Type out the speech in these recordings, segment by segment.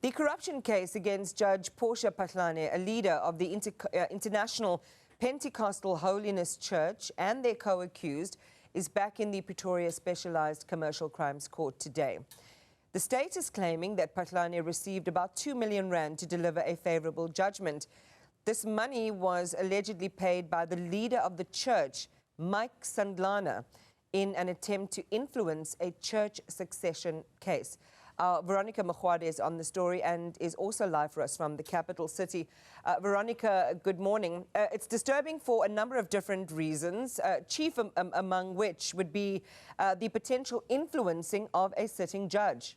The corruption case against Judge Portia Phahlane, a leader of the International Pentecostal Holiness Church, and their co-accused, is back in the Pretoria Specialised Commercial Crimes Court today. The state is claiming that Phahlane received about 2 million rand to deliver a favourable judgment. This money was allegedly paid by the leader of the church, Sandlana, in an attempt to influence a church succession case. Veronica Makhoali is on the story and is also live for us from the capital city. Veronica, good morning. It's disturbing for a number of different reasons, chief among which would be the potential influencing of a sitting judge.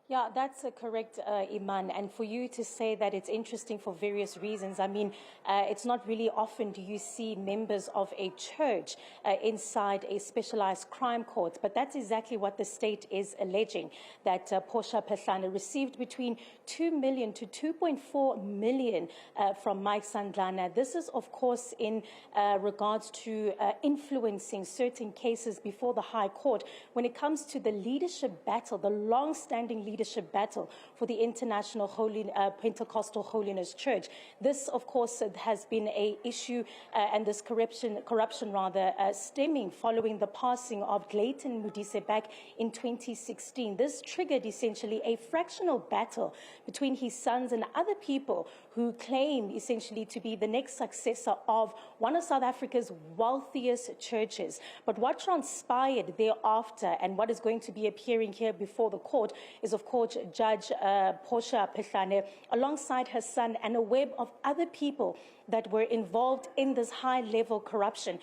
Yeah, that's correct, Iman. And for you to say that it's interesting for various reasons, I mean, it's not really often do you see members of a church inside a specialized crime court. But that's exactly what the state is alleging, that Portia Phahlane received between 2 million to 2.4 million from Sandlana. This is, of course, in regards to influencing certain cases before the High Court when it comes to the leadership battle, the long-standing leadership battle for the International Pentecostal Holiness Church. This, of course, has been an issue and this corruption stemming following the passing of Clayton Modise back in 2016. This triggered essentially a fractional battle between his sons and other people who claim essentially to be the next successor of one of South Africa's wealthiest churches. But what transpired thereafter and what is going to be appearing here before the court is, of course, Judge Portia Phahlane, alongside her son and a web of other people that were involved in this high-level corruption.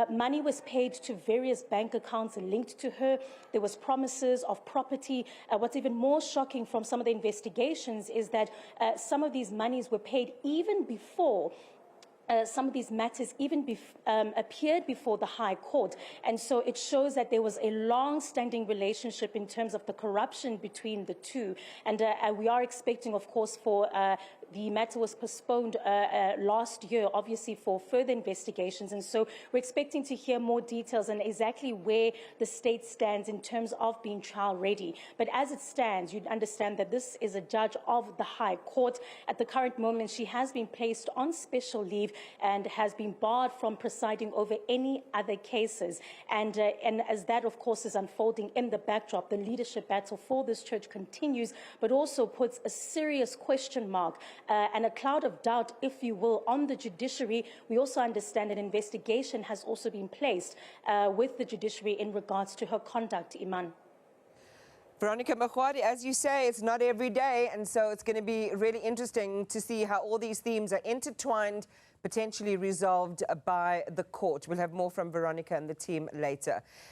Money was paid to various bank accounts linked to her. There was promises of property. What's even more shocking from some of the investigations is that some of these monies were paid even before some of these matters even appeared before the High Court. And so it shows that there was a long-standing relationship in terms of the corruption between the two. And we are expecting, of course, for the matter was postponed last year, obviously, for further investigations. And so we're expecting to hear more details on exactly where the state stands in terms of being trial ready. But as it stands, you'd understand that this is a judge of the High Court. At the current moment, she has been placed on special leave and has been barred from presiding over any other cases. And as that, of course, is unfolding in the backdrop, the leadership battle for this church continues, but also puts a serious question mark and a cloud of doubt, if you will, on the judiciary. We also understand an investigation has also been placed with the judiciary in regards to her conduct, Iman. Veronica Makhoali, as you say, it's not every day, and so it's going to be really interesting to see how all these themes are intertwined, potentially resolved by the court. We'll have more from Veronica and the team later.